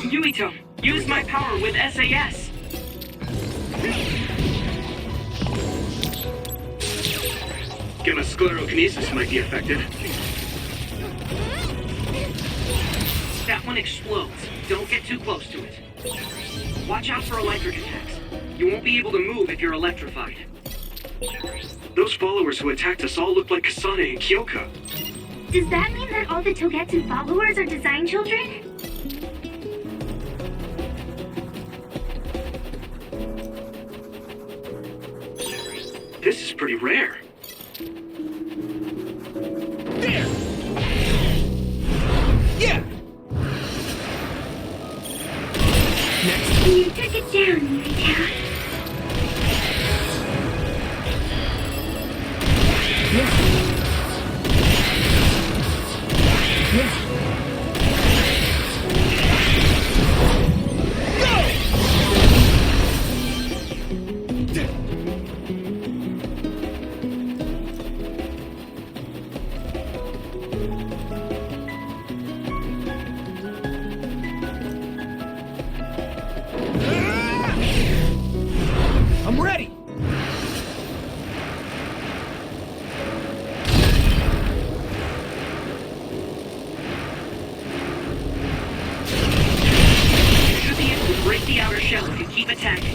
Yuito, use my power with SAS. Gamma sclerokinesis might be effective. That one explodes. Don't get too close to it. Watch out for electric attacks. You won't be able to move if you're electrified. Those followers who attacked us all look like Kasane and Kyoka. Does that mean that all the Togetsu followers are design children? This is pretty rare. There! Yeah! Next. You took it down, Yuito. I'm ready! You should be able to break the outer shell if you keep attacking.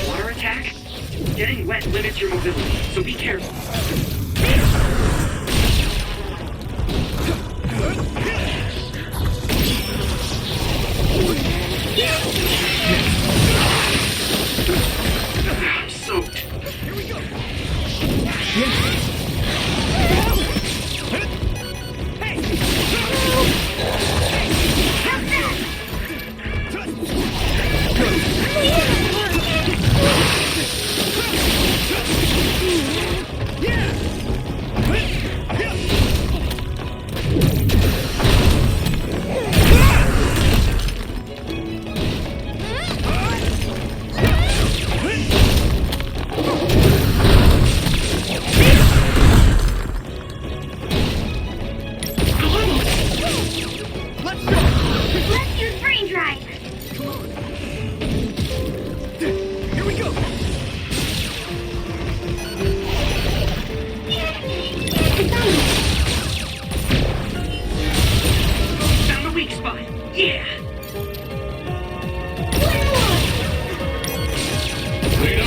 Water attack? Getting wet limits your mobility, so be careful. I'm soaked. Here we go! Let's use brain drive. Here we go! Found the weak spot. Yeah. Wait up!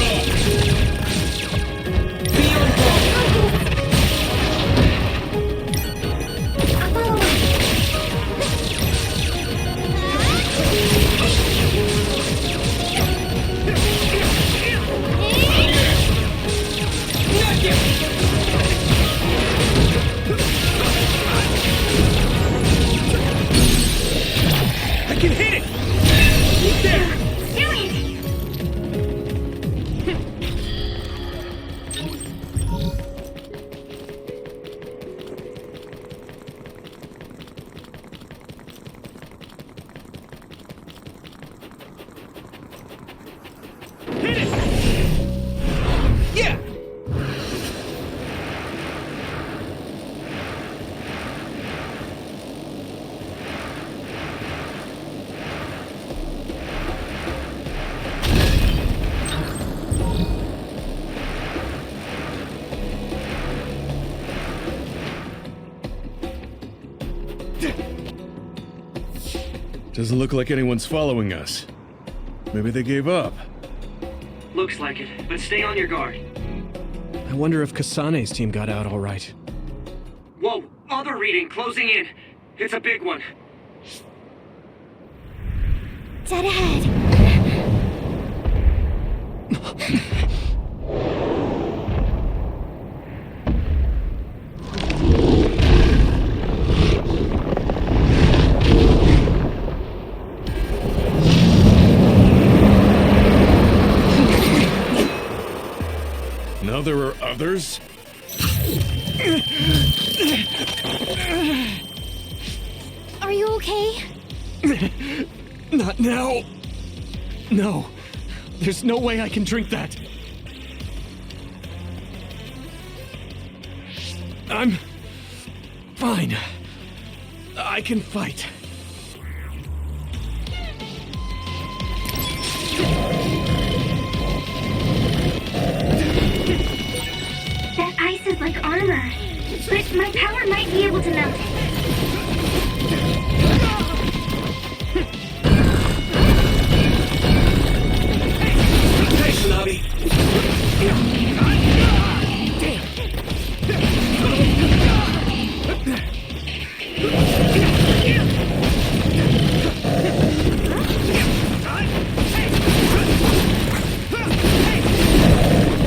I can hit it! There! Do it! Hit it! Yeah! Doesn't look like anyone's following us. Maybe they gave up. Looks like it, but stay on your guard. I wonder if Kasane's team got out all right. Whoa, other reading closing in. It's a big one. Dead ahead. Now there are others? Are you okay? Not now. No. There's no way I can drink that. I'm fine. I can fight. That ice is like armor. But my power might be able to melt it. Hey, Shinobi.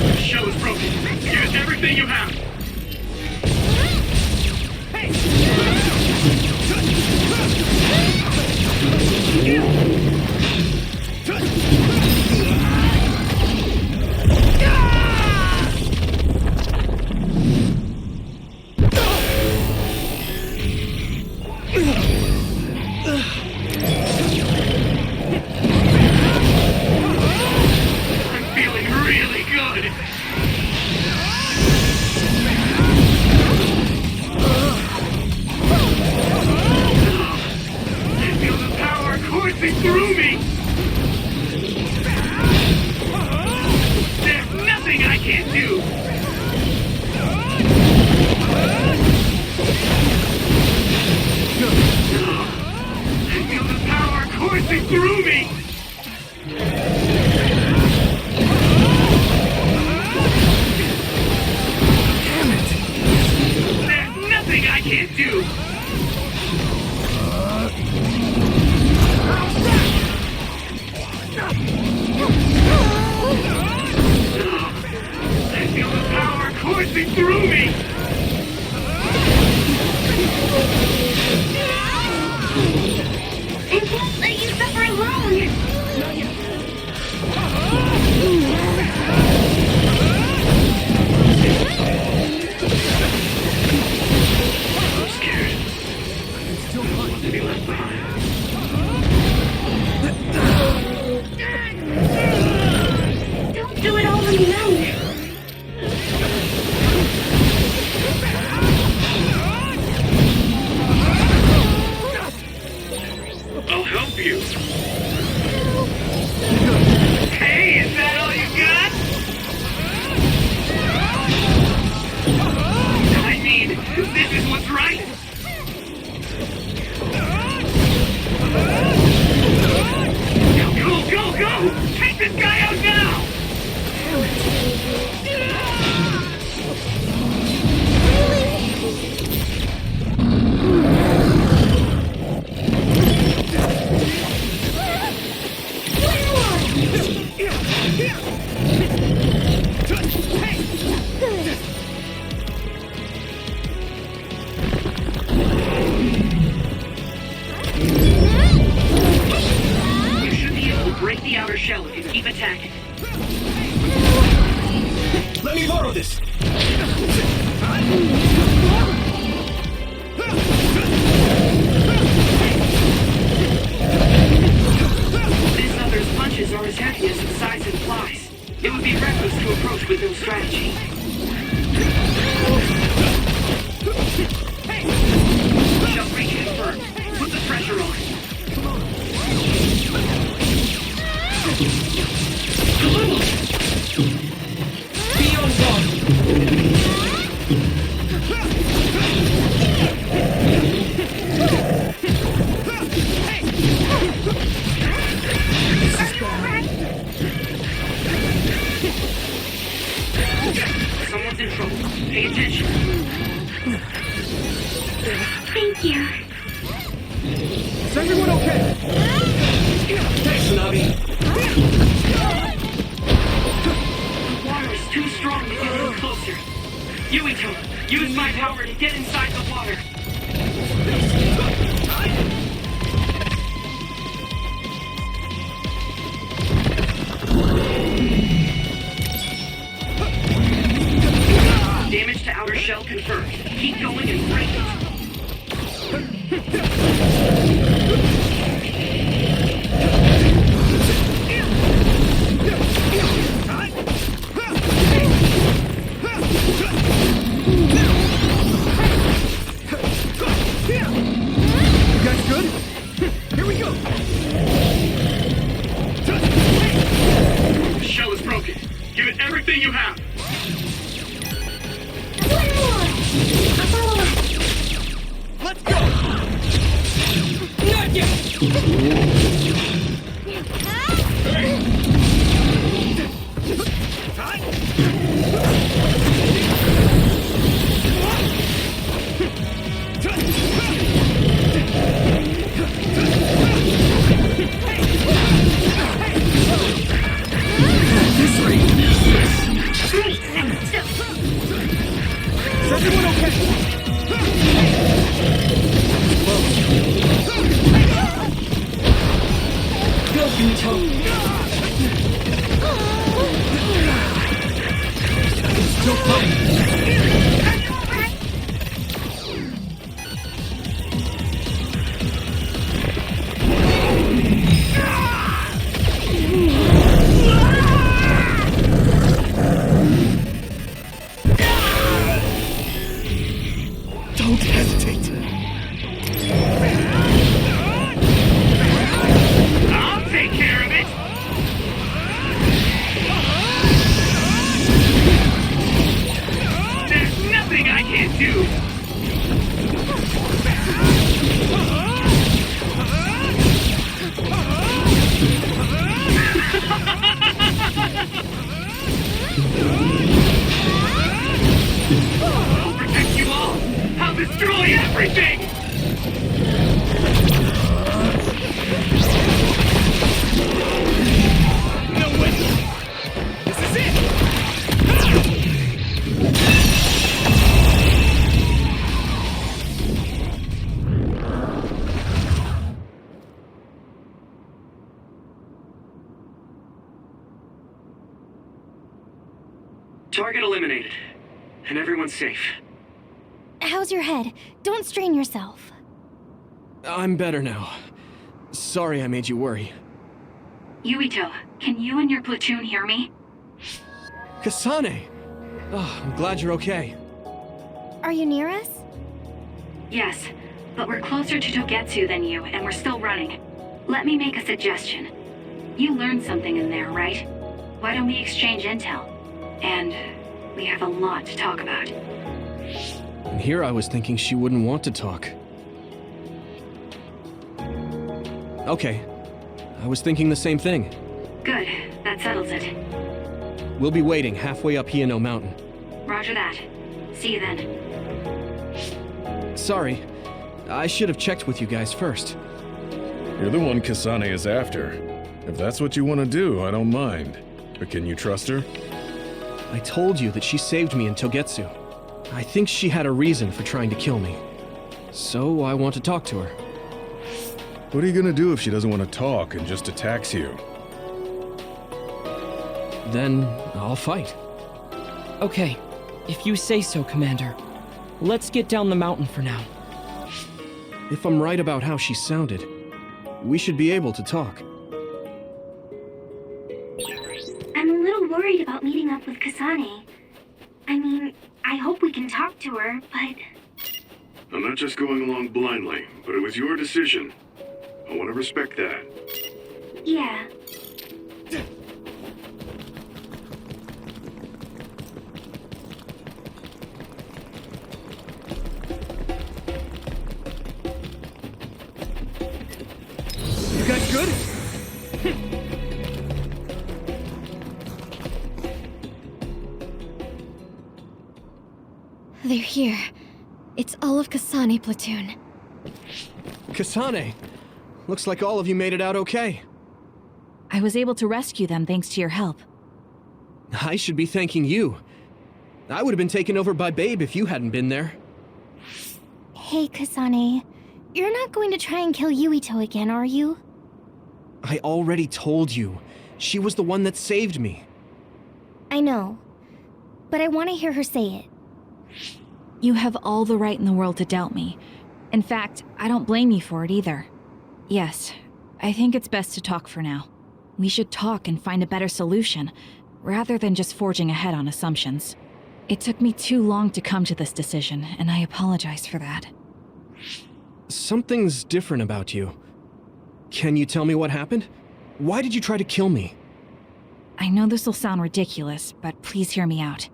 The shell is broken. Use everything you have. I'm feeling really good. I feel the power coursing through me. There's nothing I can't do. I feel the power coursing through me. There's nothing I can't do. I feel the power coursing through me. It won't let you suffer alone. I'm scared. I don't want to be left behind. Don't do it all on your own. I'll help you. Hey, is that all you got? I mean, this is what's right. Now go! Take this guy out now! You should be able to break the outer shell if you keep attacking. Let me borrow this. This other's punches are as heavy as its size implies. It would be reckless to approach with no strategy. Shell breach confirmed. Put the pressure on. Be on guard. Someone's in trouble. Pay attention. Thank you. Is everyone okay? Thanks, Shinobi. The water is too strong to get any closer. Yuito, use my power to get inside the water. Damage to outer shell confirmed. Keep going and break it. Is everyone okay? Go, Yuito! Still fighting. Don't hesitate. I'll take care of it! There's nothing I can't do! I'll protect you all! I'll destroy everything! No way! This is it! Target eliminated. And everyone's safe. How's your head? Don't strain yourself. I'm better now. Sorry I made you worry. Yuito, can you and your platoon hear me? Kasane! Oh, I'm glad you're okay. Are you near us? Yes, but we're closer to Togetsu than you, and we're still running. Let me make a suggestion. You learned something in there, right? Why don't we exchange intel? And we have a lot to talk about. And here I was thinking she wouldn't want to talk. Okay. I was thinking the same thing. Good, that settles it. We'll be waiting halfway up Yuito Mountain. Roger that. See you then. Sorry. I should have checked with you guys first. You're the one Kasane is after. If that's what you want to do, I don't mind. But can you trust her? I told you that she saved me in Togetsu. I think she had a reason for trying to kill me. So I want to talk to her. What are you gonna do if she doesn't want to talk and just attacks you? Then I'll fight. Okay, if you say so, Commander. Let's get down the mountain for now. If I'm right about how she sounded, we should be able to talk. I'm a little worried about meeting up with Kasane. I mean, I hope we can talk to her, but... I'm not just going along blindly, but it was your decision. I want to respect that. yeah. You guys good? They're here. It's all of Kasane platoon. Kasane! Looks like all of you made it out okay. I was able to rescue them thanks to your help. I should be thanking you. I would have been taken over by Babe if you hadn't been there. Hey, Kasane. You're not going to try and kill Yuito again, are you? I already told you. She was the one that saved me. I know. But I want to hear her say it. You have all the right in the world to doubt me. In fact, I don't blame you for it either. Yes, I think it's best to talk for now. We should talk and find a better solution, rather than just forging ahead on assumptions. It took me too long to come to this decision, and I apologize for that. Something's different about you. Can you tell me what happened? Why did you try to kill me? I know this will sound ridiculous, but please hear me out.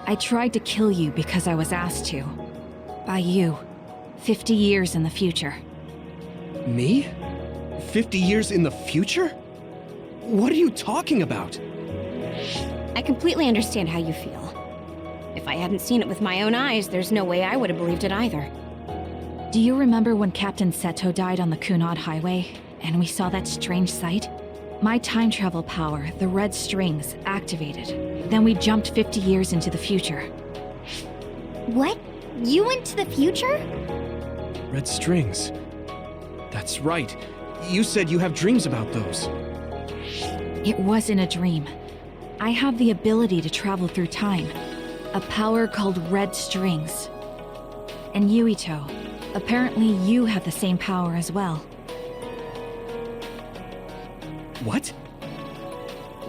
I tried to kill you because I was asked to. By you. 50 years in the future. Me? 50 years in the future? What are you talking about? I completely understand how you feel. If I hadn't seen it with my own eyes, there's no way I would have believed it either. Do you remember when Captain Seto died on the Kunad Highway, and we saw that strange sight? My time travel power, the red strings, activated. Then we jumped 50 years into the future. What? You went to the future? Red strings. That's right. You said you have dreams about those. It wasn't a dream. I have the ability to travel through time. A power called red strings. And Yuito, apparently you have the same power as well. What?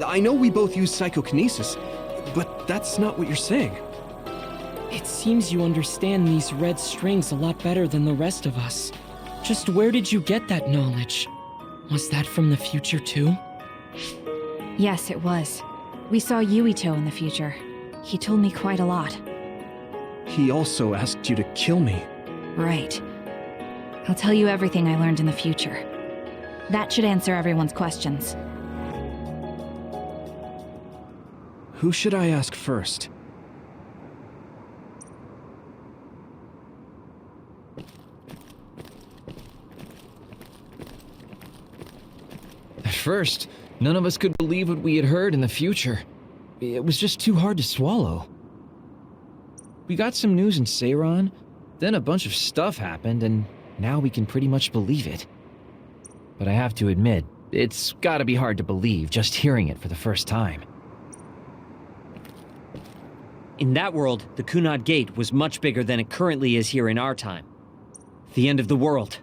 I know we both use psychokinesis, but that's not what you're saying. It seems you understand these red strings a lot better than the rest of us. Just where did you get that knowledge? Was that from the future too? Yes, it was. We saw Yuito in the future. He told me quite a lot. He also asked you to kill me. Right. I'll tell you everything I learned in the future. That should answer everyone's questions. Who should I ask first? At first, none of us could believe what we had heard in the future. It was just too hard to swallow. We got some news in Seiran, then a bunch of stuff happened, and now we can pretty much believe it. But I have to admit, it's gotta be hard to believe just hearing it for the first time. In that world, the Kunad Gate was much bigger than it currently is here in our time. The end of the world.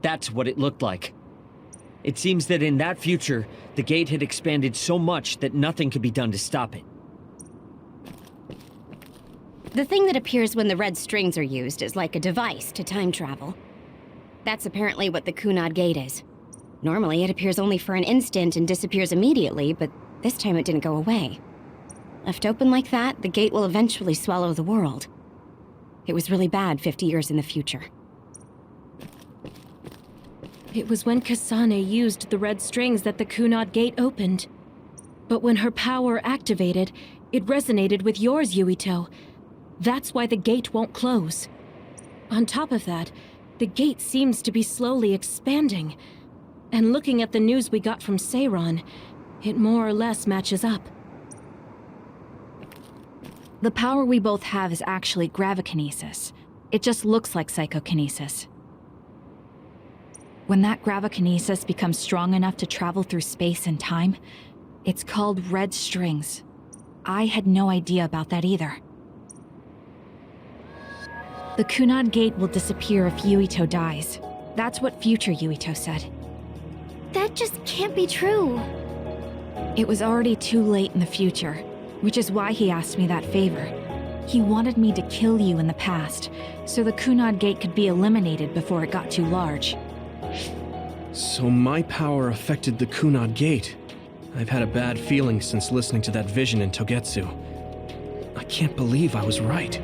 That's what it looked like. It seems that in that future, the gate had expanded so much that nothing could be done to stop it. The thing that appears when the red strings are used is like a device to time travel. That's apparently what the Kunad Gate is. Normally, it appears only for an instant and disappears immediately, but this time it didn't go away. Left open like that, the gate will eventually swallow the world. It was really bad 50 years in the future. It was when Kasane used the red strings that the Kunad Gate opened. But when her power activated, it resonated with yours, Yuito. That's why the gate won't close. On top of that, the gate seems to be slowly expanding. And looking at the news we got from Seiran, it more or less matches up. The power we both have is actually gravikinesis. It just looks like psychokinesis. When that gravikinesis becomes strong enough to travel through space and time, it's called red strings. I had no idea about that either. The Kunad Gate will disappear if Yuito dies. That's what future Yuito said. That just can't be true. It was already too late in the future, which is why he asked me that favor. He wanted me to kill you in the past, so the Kunad Gate could be eliminated before it got too large. So my power affected the Kunad Gate. I've had a bad feeling since listening to that vision in Togetsu. I can't believe I was right.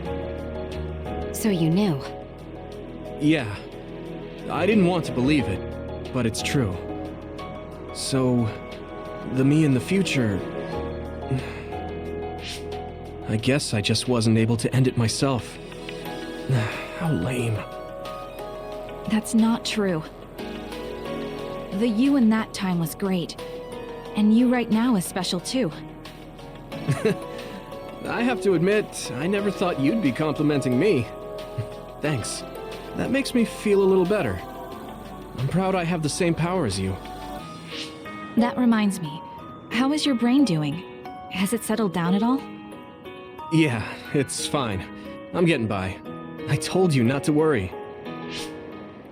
So you knew. Yeah. I didn't want to believe it, but it's true. So, the me in the future... I guess I just wasn't able to end it myself. How lame. That's not true. The you in that time was great. And you right now is special too. I have to admit, I never thought you'd be complimenting me. Thanks. That makes me feel a little better. I'm proud I have the same power as you. That reminds me. How is your brain doing? Has it settled down at all? Yeah, it's fine. I'm getting by. I told you not to worry.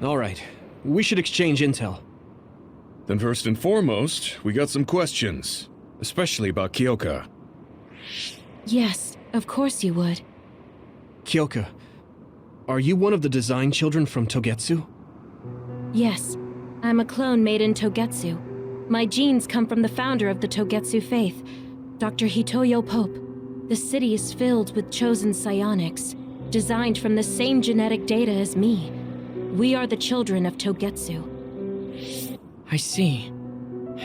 All right, we should exchange intel. Then first and foremost, we got some questions, especially about Kyoka. Yes, of course you would. Kyoka, are you one of the design children from Togetsu? Yes, I'm a clone made in Togetsu. My genes come from the founder of the Togetsu faith, Dr. Hitoyo Pope. The city is filled with chosen psionics, designed from the same genetic data as me. We are the children of Togetsu. I see.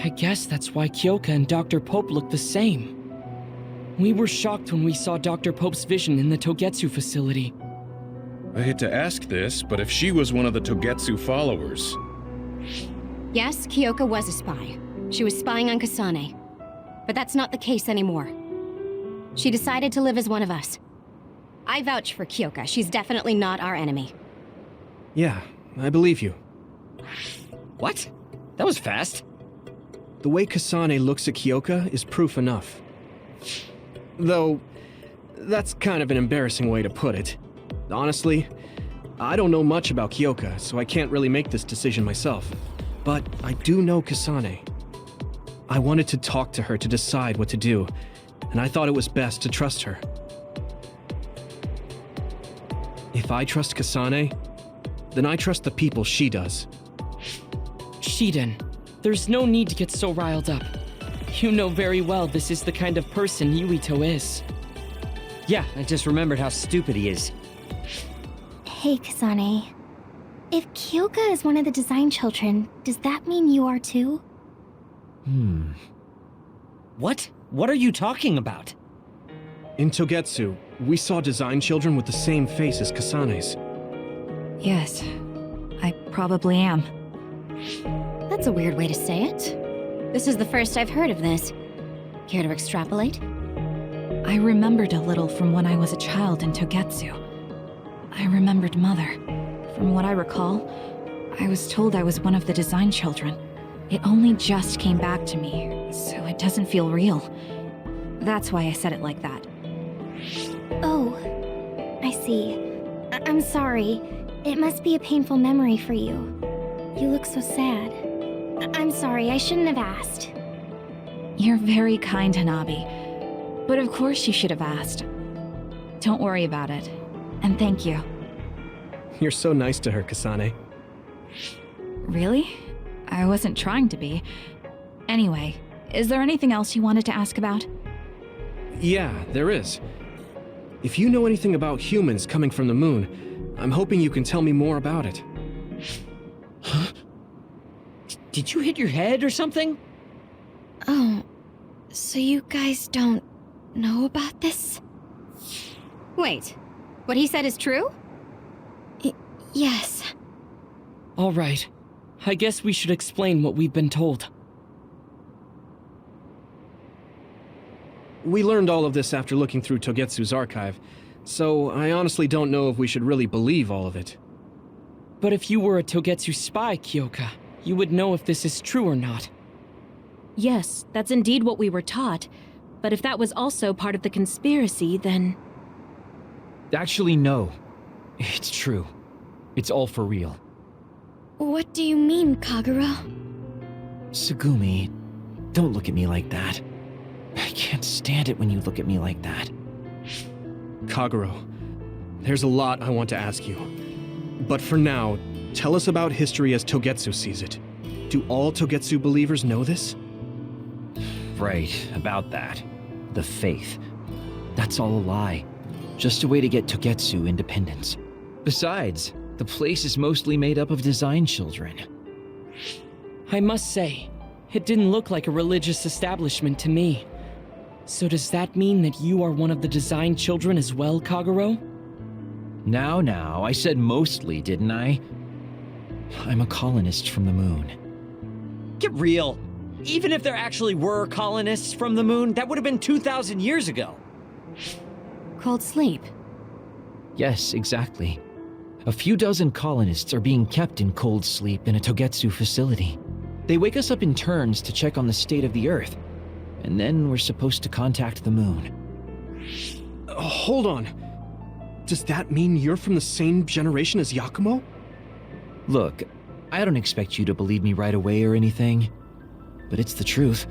I guess that's why Kyoka and Dr. Pope look the same. We were shocked when we saw Dr. Pope's vision in the Togetsu facility. I hate to ask this, but if she was one of the Togetsu followers... Yes, Kyoka was a spy. She was spying on Kasane. But that's not the case anymore. She decided to live as one of us. I vouch for Kyoka. She's definitely not our enemy. Yeah, I believe you. What? That was fast. The way Kasane looks at Kyoka is proof enough. Though, that's kind of an embarrassing way to put it. Honestly, I don't know much about Kyoka, so I can't really make this decision myself. But I do know Kasane. I wanted to talk to her to decide what to do, and I thought it was best to trust her. If I trust Kasane, then I trust the people she does. Shiden, there's no need to get so riled up. You know very well this is the kind of person Yuito is. Yeah, I just remembered how stupid he is. Hey, Kasane. If Kyoka is one of the design children, does that mean you are too? What? What are you talking about? In Togetsu, we saw design children with the same face as Kasane's. Yes, I probably am. That's a weird way to say it. This is the first I've heard of this. Care to extrapolate? I remembered a little from when I was a child in Togetsu. I remembered Mother. From what I recall, I was told I was one of the design children. It only just came back to me, so it doesn't feel real. That's why I said it like that. Oh, I see. I'm sorry. It must be a painful memory for you. You look so sad. I'm sorry, I shouldn't have asked. You're very kind, Hanabi. But of course you should have asked. Don't worry about it. And thank you. You're so nice to her, Kasane. Really? I wasn't trying to be. Anyway, is there anything else you wanted to ask about? Yeah, there is. If you know anything about humans coming from the moon, I'm hoping you can tell me more about it. Huh? Did you hit your head or something? Oh, so you guys don't know about this? Wait, what he said is true? Yes. All right. I guess we should explain what we've been told. We learned all of this after looking through Togetsu's archive, so I honestly don't know if we should really believe all of it. But if you were a Togetsu spy, Kyoka, you would know if this is true or not. Yes, that's indeed what we were taught. But if that was also part of the conspiracy, then... Actually, no. It's true. It's all for real. What do you mean, Kagura? Tsugumi, don't look at me like that. I can't stand it when you look at me like that. Kaguro, there's a lot I want to ask you. But for now, tell us about history as Togetsu sees it. Do all Togetsu believers know this? Right, about that. The faith. That's all a lie. Just a way to get Togetsu independence. Besides, the place is mostly made up of design children. I must say, it didn't look like a religious establishment to me. So does that mean that you are one of the design children as well, Kaguro? Now, I said mostly, didn't I? I'm a colonist from the moon. Get real. Even if there actually were colonists from the moon, that would have been 2,000 years ago. Cold sleep. Yes, exactly. A few dozen colonists are being kept in cold sleep in a Togetsu facility. They wake us up in turns to check on the state of the Earth, and then we're supposed to contact the moon. Hold on. Does that mean you're from the same generation as Yakumo? Look, I don't expect you to believe me right away or anything, but it's the truth.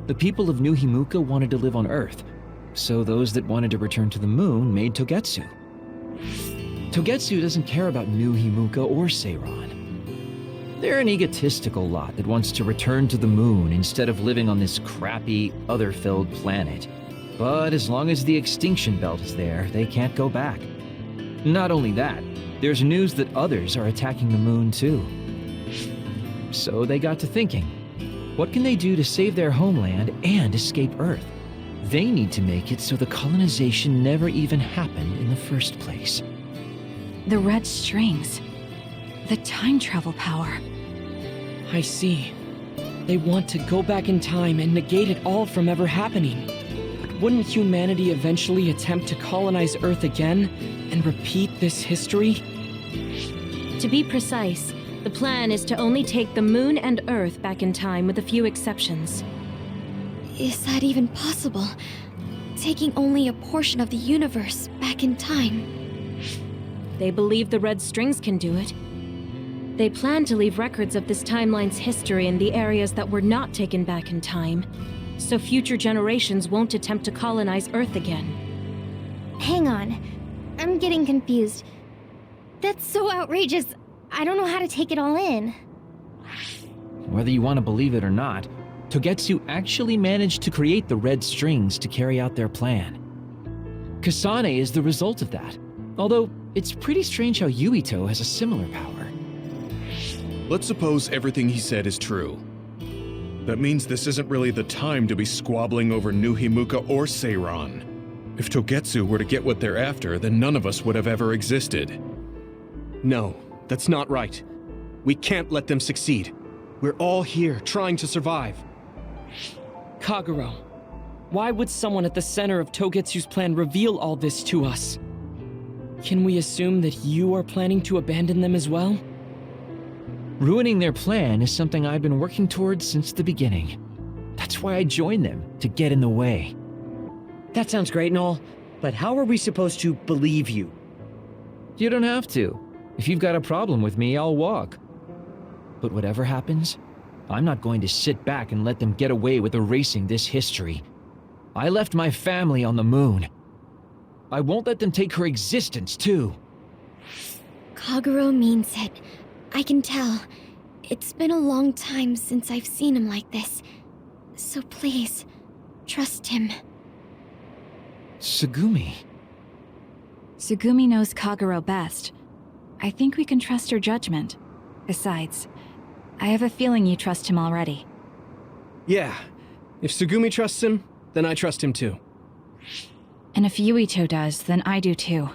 The people of New Himuka wanted to live on Earth, so those that wanted to return to the moon made Togetsu. Togetsu doesn't care about New Himuka or Seiran. They're an egotistical lot that wants to return to the moon instead of living on this crappy, other-filled planet. But as long as the extinction belt is there, they can't go back. Not only that, there's news that others are attacking the moon too. So they got to thinking, what can they do to save their homeland and escape Earth? They need to make it so the colonization never even happened in the first place. The red strings. The time travel power. I see. They want to go back in time and negate it all from ever happening. But wouldn't humanity eventually attempt to colonize Earth again and repeat this history? To be precise, the plan is to only take the moon and Earth back in time with a few exceptions. Is that even possible? Taking only a portion of the universe back in time? They believe the red strings can do it. They plan to leave records of this timeline's history in the areas that were not taken back in time, so future generations won't attempt to colonize Earth again. Hang on. I'm getting confused. That's so outrageous. I don't know how to take it all in. Whether you want to believe it or not, Togetsu actually managed to create the red strings to carry out their plan. Kasane is the result of that, although it's pretty strange how Yuito has a similar power. Let's suppose everything he said is true. That means this isn't really the time to be squabbling over New Himuka or Seiran. If Togetsu were to get what they're after, then none of us would have ever existed. No, that's not right. We can't let them succeed. We're all here trying to survive. Kagero, why would someone at the center of Togetsu's plan reveal all this to us? Can we assume that you are planning to abandon them as well? Ruining their plan is something I've been working towards since the beginning. That's why I joined them, to get in the way. That sounds great and all, but how are we supposed to believe you? You don't have to. If you've got a problem with me, I'll walk. But whatever happens, I'm not going to sit back and let them get away with erasing this history. I left my family on the moon. I won't let them take her existence, too. Kagero means it. I can tell. It's been a long time since I've seen him like this. So please, trust him. Tsugumi. Tsugumi knows Kagero best. I think we can trust her judgment. Besides, I have a feeling you trust him already. Yeah. If Tsugumi trusts him, then I trust him too. And if Yuito does, then I do too.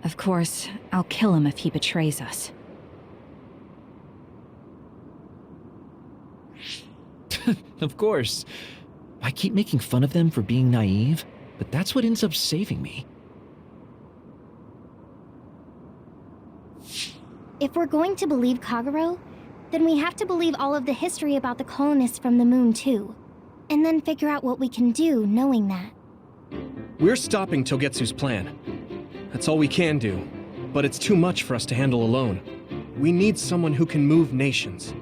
Of course, I'll kill him if he betrays us. Of course. I keep making fun of them for being naive, but that's what ends up saving me. If we're going to believe Kagero, then we have to believe all of the history about the colonists from the moon too. And then figure out what we can do knowing that. We're stopping Togetsu's plan. That's all we can do. But it's too much for us to handle alone. We need someone who can move nations.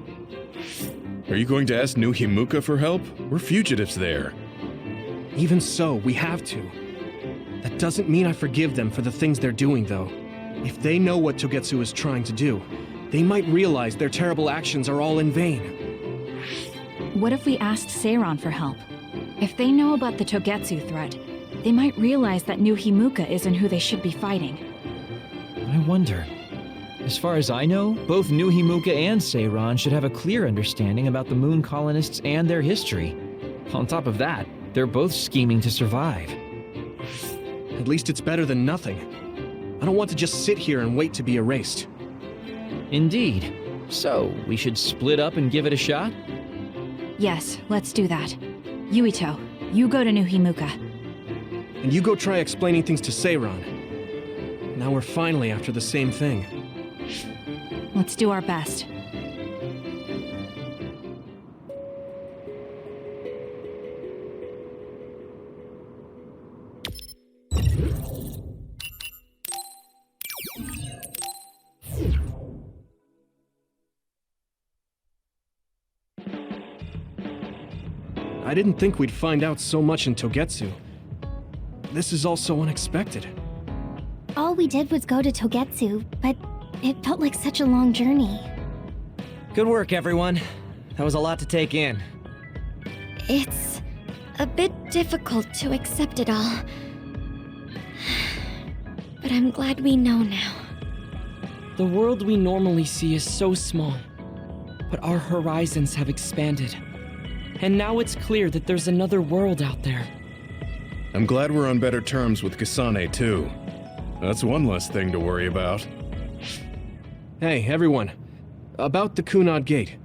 Are you going to ask New Himuka for help? We're fugitives there. Even so, we have to. That doesn't mean I forgive them for the things they're doing, though. If they know what Togetsu is trying to do, they might realize their terrible actions are all in vain. What if we asked Seiran for help? If they know about the Togetsu threat, they might realize that New Himuka isn't who they should be fighting. I wonder. As far as I know, both New Himuka and Seiran should have a clear understanding about the moon colonists and their history. On top of that, they're both scheming to survive. At least it's better than nothing. I don't want to just sit here and wait to be erased. Indeed. So, we should split up and give it a shot? Yes, let's do that. Yuito, you go to New Himuka. And you go try explaining things to Seiran. Now we're finally after the same thing. Let's do our best. I didn't think we'd find out so much in Togetsu. This is all so unexpected. All we did was go to Togetsu, but it felt like such a long journey. Good work, everyone. That was a lot to take in. It's a bit difficult to accept it all. But I'm glad we know now. The world we normally see is so small. but our horizons have expanded. And now it's clear that there's another world out there. I'm glad we're on better terms with Kasane, too. That's one less thing to worry about. Hey, everyone. About the Kunad Gate.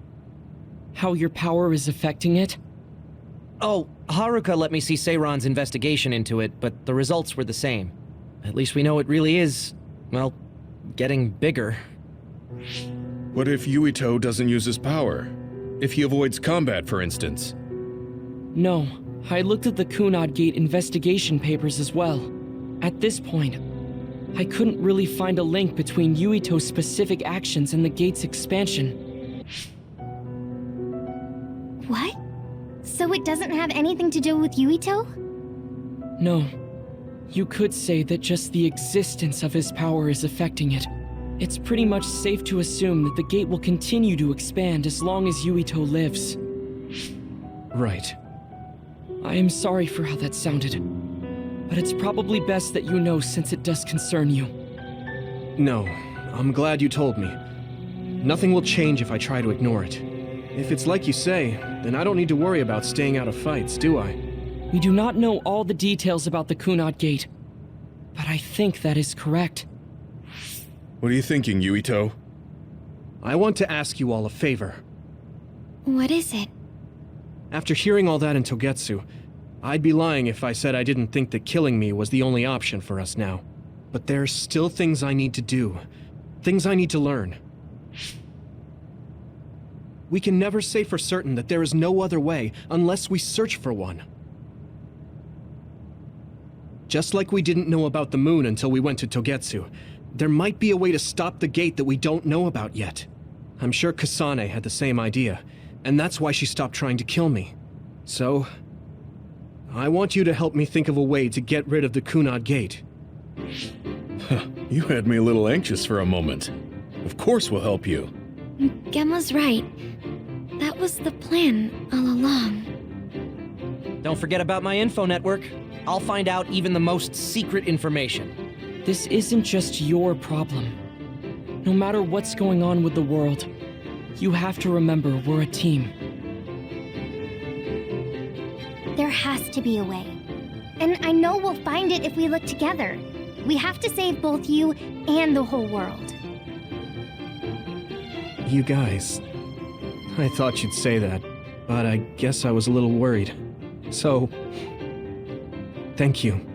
How your power is affecting it? Oh, Haruka let me see Seiron's investigation into it, but the results were the same. At least we know it really is, well, getting bigger. What if Yuito doesn't use his power? If he avoids combat, for instance? No, I looked at the Kunad Gate investigation papers as well. At this point, I couldn't really find a link between Yuito's specific actions and the gate's expansion. What? So it doesn't have anything to do with Yuito? No. You could say that just the existence of his power is affecting it. It's pretty much safe to assume that the gate will continue to expand as long as Yuito lives. Right. I am sorry for how that sounded, but it's probably best that you know since it does concern you. No, I'm glad you told me. Nothing will change if I try to ignore it. If it's like you say, then I don't need to worry about staying out of fights, do I? We do not know all the details about the Kunad Gate, but I think that is correct. What are you thinking, Yuito? I want to ask you all a favor. What is it? After hearing all that in Togetsu, I'd be lying if I said I didn't think that killing me was the only option for us now. But there's still things I need to do. Things I need to learn. We can never say for certain that there is no other way unless we search for one. Just like we didn't know about the moon until we went to Togetsu, there might be a way to stop the gate that we don't know about yet. I'm sure Kasane had the same idea, and that's why she stopped trying to kill me. So, I want you to help me think of a way to get rid of the Kunad Gate. You had me a little anxious for a moment. Of course we'll help you. Gemma's right. That was the plan all along. Don't forget about my info network. I'll find out even the most secret information. This isn't just your problem. No matter what's going on with the world, you have to remember we're a team. There has to be a way. And I know we'll find it if we look together. We have to save both you and the whole world. You guys... I thought you'd say that, but I guess I was a little worried. So... thank you.